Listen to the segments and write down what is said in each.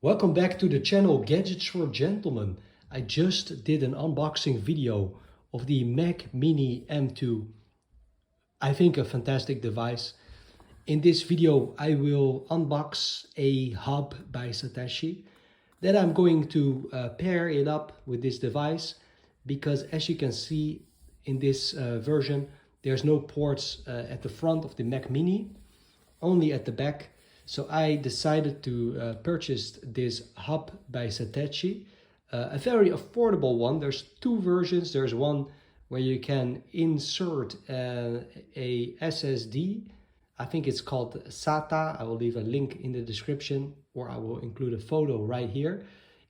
Welcome back to the channel Gadgets for Gentlemen. I just did an unboxing video of the Mac Mini M2. I think a fantastic device. In this video I will unbox a hub by Satechi. Then I'm going to pair it up with this device because as you can see in this version there's no ports at the front of the Mac Mini, only at the back. So I decided to purchase this hub by Satechi, a very affordable one. There's two versions. There's one where you can insert a SSD. I think it's called SATA. I will leave a link in the description, or I will include a photo right here.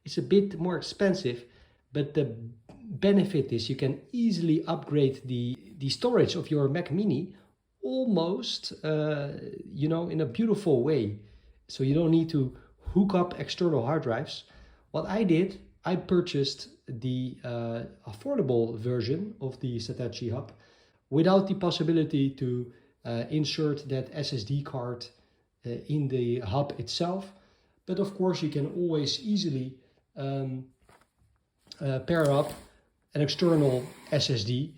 It's a bit more expensive, but the benefit is you can easily upgrade the storage of your Mac Mini almost in a beautiful way, so you don't need to hook up external hard drives. What I did, I purchased the affordable version of the Satechi hub without the possibility to insert that SSD card in the hub itself, but of course you can always easily pair up an external SSD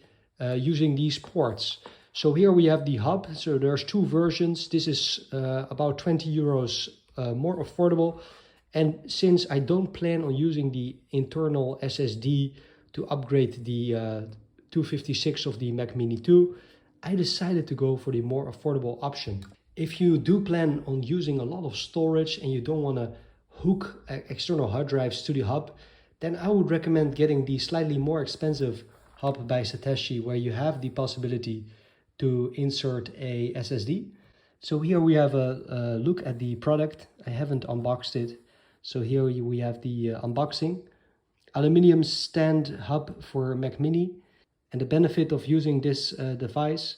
using these ports. So here we have the hub. So there's two versions. This is about 20 euros more affordable. And since I don't plan on using the internal SSD to upgrade the 256 of the Mac Mini 2, I decided to go for the more affordable option. If you do plan on using a lot of storage and you don't want to hook external hard drives to the hub, then I would recommend getting the slightly more expensive hub by Satechi, where you have the possibility to insert a SSD. So here we have a look at the product. I haven't unboxed it. So here we have the unboxing. Aluminium stand hub for Mac Mini. And the benefit of using this device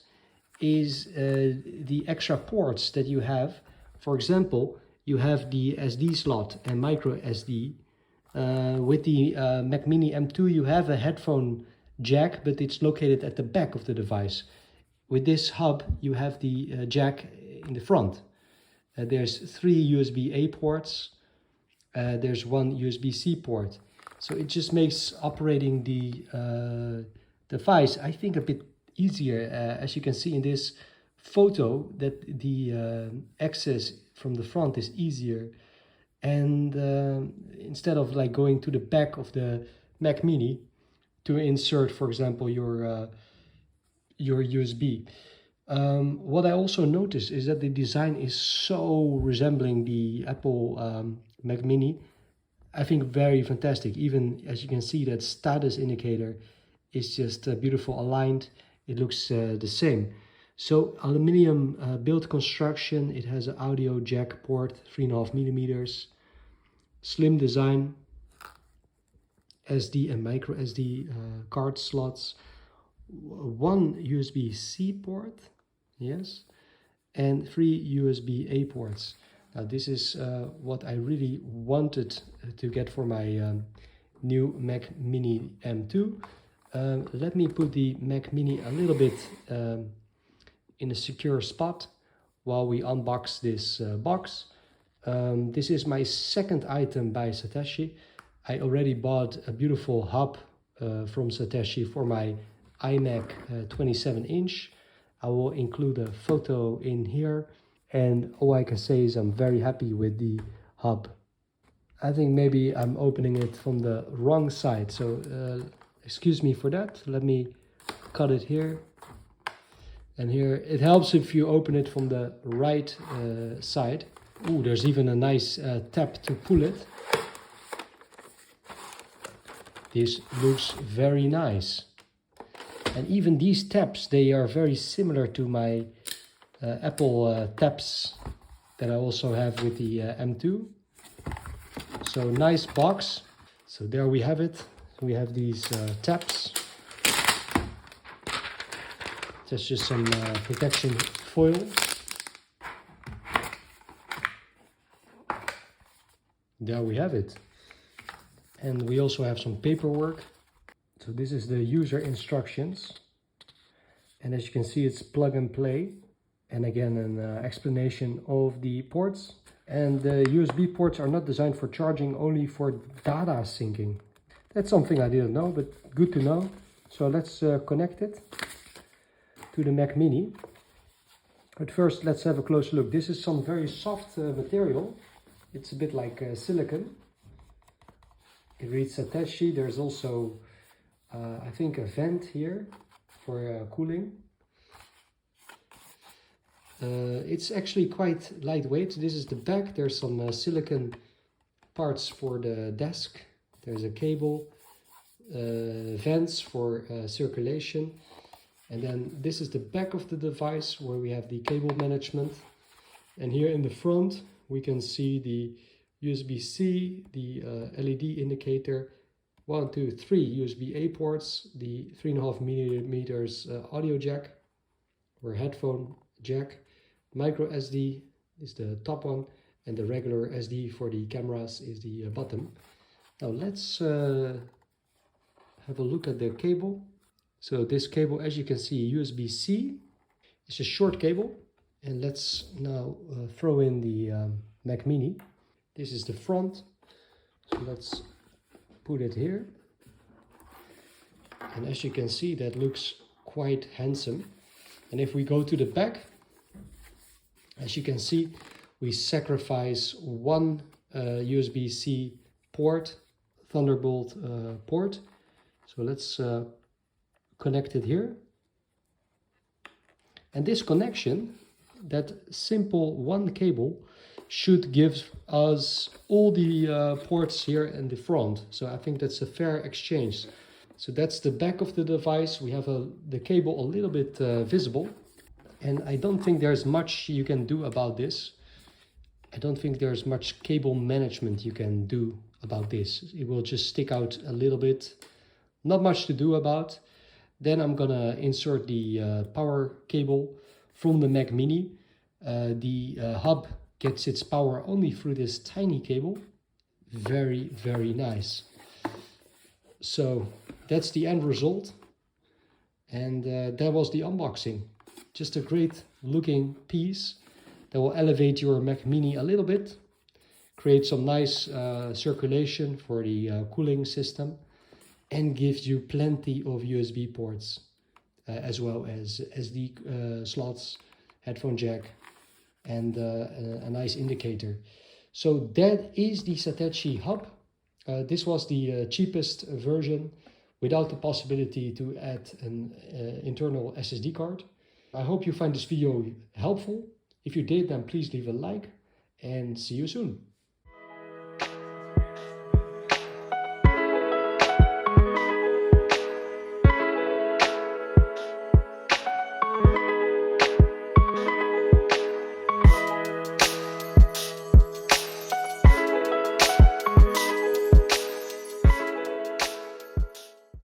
is the extra ports that you have. For example, you have the SD slot and micro SD. With the Mac Mini M2 you have a headphone jack, but it's located at the back of the device. With this hub, you have the jack in the front. There's 3 USB-A ports. There's 1 USB-C port. So it just makes operating the device, I think, a bit easier. As you can see in this photo, that the access from the front is easier. And instead of like going to the back of the Mac Mini to insert, for example, your USB. What I also noticed is that the design is so resembling the Apple Mac Mini. I think very fantastic. Even as you can see, that status indicator is just beautiful aligned. It looks the same. So aluminum build construction. It has an audio jack port, 3.5 millimeters. Slim design. SD and micro SD card slots. 1 USB-C port, yes, and 3 USB-A ports. Now this is what I really wanted to get for my new Mac Mini M2. Let me put the Mac Mini a little bit in a secure spot while we unbox this box. This is my second item by Satechi. I already bought a beautiful hub from Satechi for my iMac 27-inch. I will include a photo in here, and all I can say is I'm very happy with the hub. I think maybe I'm opening it from the wrong side, so excuse me for that. Let me cut it here and here. It helps if you open it from the right side. Ooh, there's even a nice tab to pull it. This looks very nice. And even these tabs, they are very similar to my Apple tabs that I also have with the M2. So nice box. So there we have it. We have these tabs. That's just some protection foil. There we have it. And we also have some paperwork. So this is the user instructions. And as you can see, it's plug and play. And again, an explanation of the ports And the USB ports are not designed for charging, only for data syncing. That's something I didn't know, but good to know. So let's connect it to the Mac Mini. But first, let's have a closer look. This is some very soft material. It's a bit like silicon. It reads Satechi. There's also, I think, a vent here for cooling. It's actually quite lightweight. This is the back. There's some silicon parts for the desk. There's a cable, vents for circulation. And then this is the back of the device where we have the cable management. And here in the front, we can see the USB-C, the LED indicator, 1, 2, 3 USB-A ports, the 3.5 millimeters audio jack or headphone jack, micro SD is the top one, and the regular SD for the cameras is the bottom. Now let's have a look at the cable. So this cable, as you can see, USB-C, is a short cable. And let's now throw in the Mac Mini. This is the front, so let's put it here. And as you can see, that looks quite handsome. And if we go to the back, as you can see, we sacrifice one USB-C port, Thunderbolt port. So let's connect it here. And this connection, that simple one cable, should give us all the ports here in the front. So I think that's a fair exchange. So that's the back of the device. We have the cable a little bit visible. And I don't think there's much you can do about this. I don't think there's much cable management you can do about this. It will just stick out a little bit. Not much to do about. Then I'm gonna insert the power cable from the Mac Mini. The hub gets its power only through this tiny cable. Very, very nice. So that's the end result. And that was the unboxing. Just a great looking piece that will elevate your Mac Mini a little bit. Create some nice circulation for the cooling system. And gives you plenty of USB ports. As well as SD slots, headphone jack, and a nice indicator. So that is the Satechi hub. This was the cheapest version without the possibility to add an internal SSD card. I hope you find this video helpful. If you did, then please leave a like and see you soon.